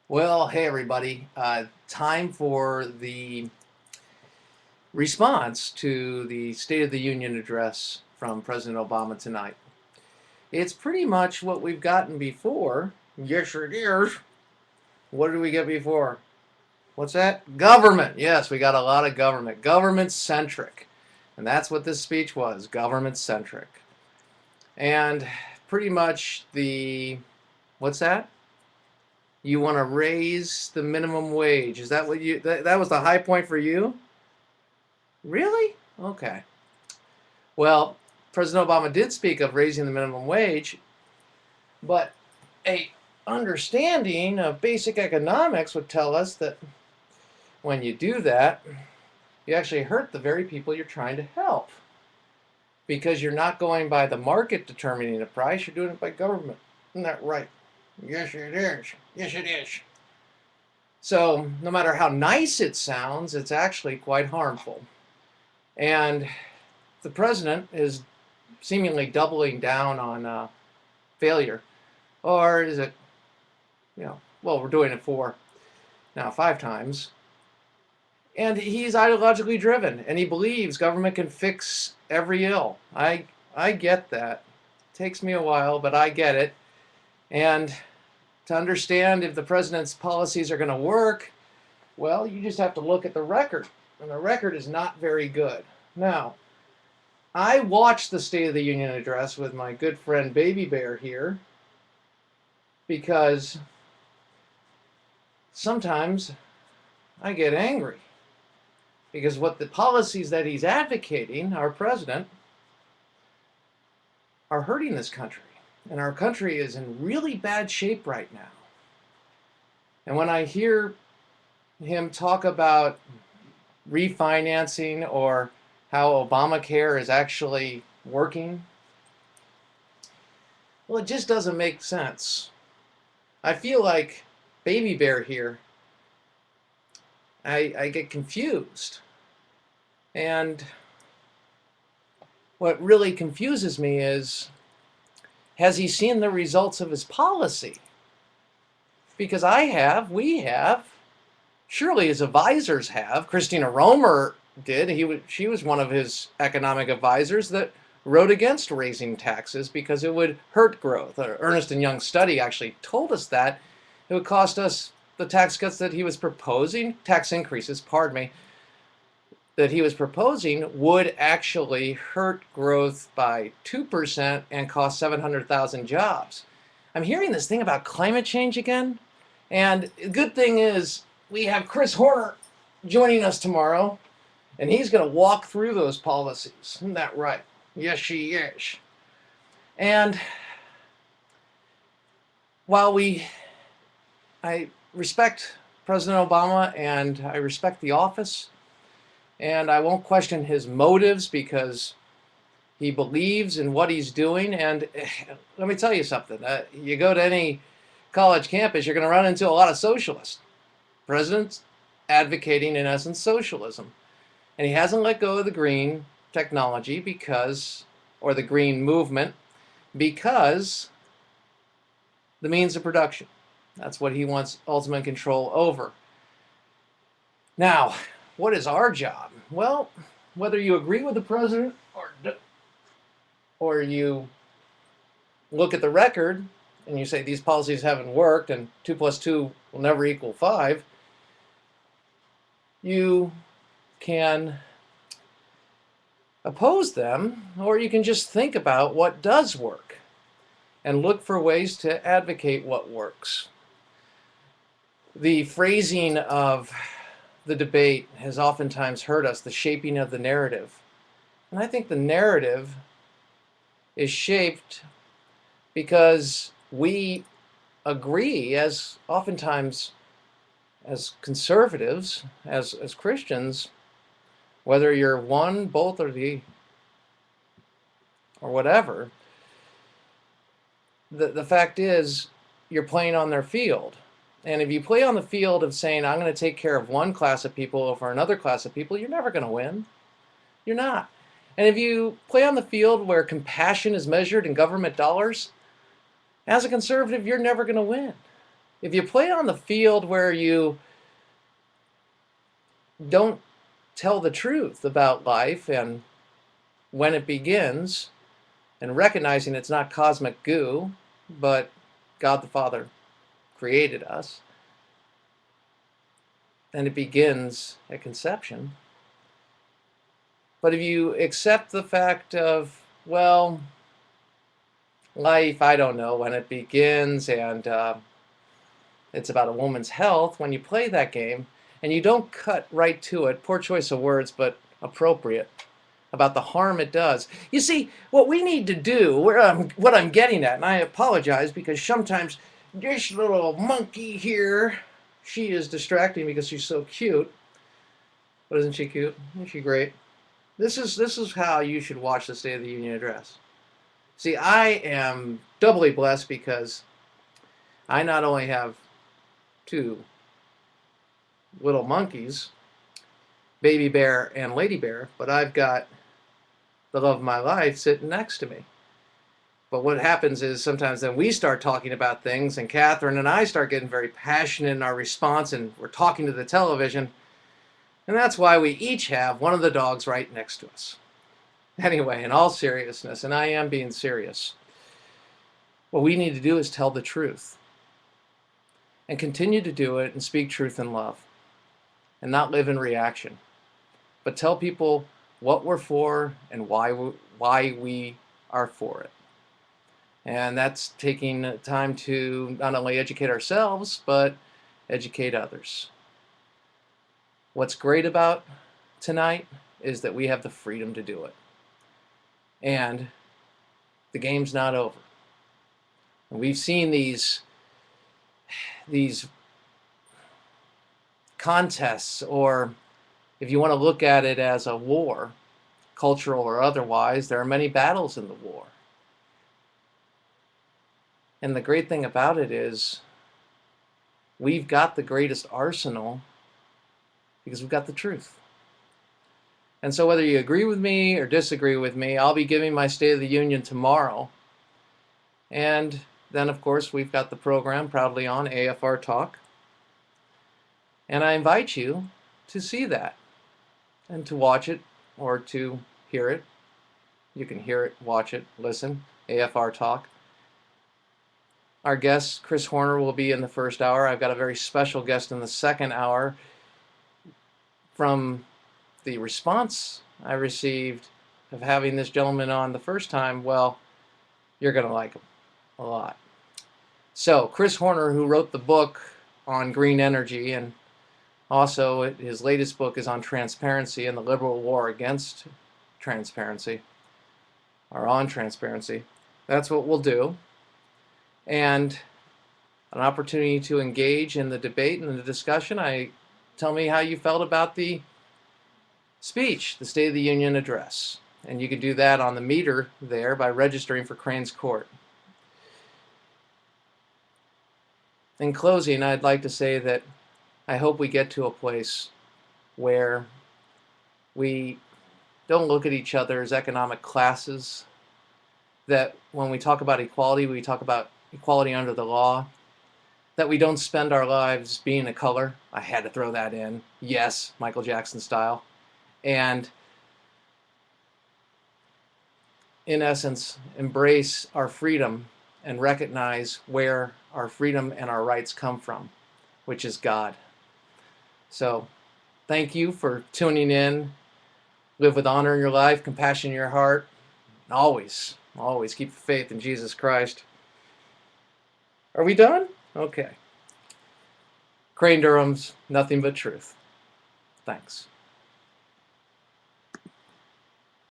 Well, hey everybody. Time for the response to the State of the Union address from President Obama tonight. It's pretty much what we've gotten before. Yes, it is. What did we get before? What's that? Government. Yes, we got a lot of government. Government centric. And that's what this speech was, government centric. And pretty much what's that? You want to raise the minimum wage. Is that what that was the high point for you? Really? Okay. Well, President Obama did speak of raising the minimum wage, but a understanding of basic economics would tell us that when you do that, you actually hurt the very people you're trying to help because you're not going by the market determining the price, you're doing it by government. Isn't that right? Yes, it is. Yes, it is. So, no matter how nice it sounds, it's actually quite harmful. And the president is seemingly doubling down on failure. Or is it, well, we're doing it now 5 times. And he's ideologically driven, and he believes government can fix every ill. I get that. It takes me a while, but I get it. And to understand if the president's policies are going to work, well, you just have to look at the record. And the record is not very good. Now, I watched the State of the Union address with my good friend Baby Bear here because sometimes I get angry because what the policies that he's advocating, our president, are hurting this country. And our country is in really bad shape right now. And when I hear him talk about refinancing or how Obamacare is actually working, well, it just doesn't make sense. I feel like Baby Bear here. I get confused. And what really confuses me is, has he seen the results of his policy? Because we have, surely his advisors have. Christina Romer did. She was one of his economic advisors that wrote against raising taxes because it would hurt growth. Ernst & Young's study actually told us that it would cost us the tax cuts that he was proposing, tax increases, pardon me, that he was proposing would actually hurt growth by 2% and cost 700,000 jobs. I'm hearing this thing about climate change again, and the good thing is we have Chris Horner joining us tomorrow, and he's going to walk through those policies. Isn't that right? Yes, she is. And while I respect President Obama and I respect the office, and I won't question his motives because he believes in what he's doing. And let me tell you something. You go to any college campus, you're going to run into a lot of socialists. President's advocating, in essence, socialism. And he hasn't let go of the green technology or the green movement, because the means of production. That's what he wants ultimate control over. Now, what is our job? Well, whether you agree with the president or you look at the record and you say these policies haven't worked and 2 plus 2 will never equal 5, you can oppose them, or you can just think about what does work and look for ways to advocate what works. The phrasing of the debate has oftentimes hurt us, the shaping of the narrative. And I think the narrative is shaped because we agree, as oftentimes as conservatives, as Christians, whether you're one, both, or whatever, the fact is you're playing on their field. And if you play on the field of saying, I'm going to take care of one class of people over another class of people, you're never going to win. You're not. And if you play on the field where compassion is measured in government dollars, as a conservative, you're never going to win. If you play on the field where you don't tell the truth about life and when it begins, and recognizing it's not cosmic goo, but God the Father created us, and it begins at conception. But if you accept the fact of, well, life, I don't know when it begins, and it's about a woman's health, when you play that game and you don't cut right to it, poor choice of words, but appropriate, about the harm it does. You see, what we need to do, what I'm getting at, and I apologize because sometimes this little monkey here, she is distracting because she's so cute. But isn't she cute? Isn't she great? This is how you should watch the State of the Union address. See, I am doubly blessed because I not only have two little monkeys, Baby Bear and Lady Bear, but I've got the love of my life sitting next to me. But what happens is sometimes then we start talking about things, and Catherine and I start getting very passionate in our response, and we're talking to the television, and that's why we each have one of the dogs right next to us. Anyway, in all seriousness, and I am being serious, what we need to do is tell the truth and continue to do it and speak truth in love and not live in reaction, but tell people what we're for and why we are for it. And that's taking time to not only educate ourselves, but educate others. What's great about tonight is that we have the freedom to do it. And the game's not over. And we've seen these contests, or if you want to look at it as a war, cultural or otherwise, there are many battles in the war. And the great thing about it is we've got the greatest arsenal because we've got the truth. And so whether you agree with me or disagree with me, I'll be giving my State of the Union tomorrow. And then, of course, we've got the program proudly on AFR Talk. And I invite you to see that and to watch it or to hear it. You can hear it, watch it, listen, AFR Talk. Our guest, Chris Horner, will be in the first hour. I've got a very special guest in the second hour. From the response I received of having this gentleman on the first time, well, you're going to like him a lot. So, Chris Horner, who wrote the book on green energy, and also his latest book is on transparency and the liberal war against transparency, or on transparency. That's what we'll do. And an opportunity to engage in the debate and the discussion. Tell me how you felt about the speech, the State of the Union address. And you can do that on the meter there by registering for Crane's Court. In closing, I'd like to say that I hope we get to a place where we don't look at each other as economic classes, that when we talk about equality, we talk about equality under the law, that we don't spend our lives being a color. I had to throw that in. Yes, Michael Jackson style. And in essence, embrace our freedom and recognize where our freedom and our rights come from, which is God. So thank you for tuning in. Live with honor in your life, compassion in your heart. And always keep the faith in Jesus Christ. Are we done? Okay. Crane Durham's Nothing But Truth. Thanks.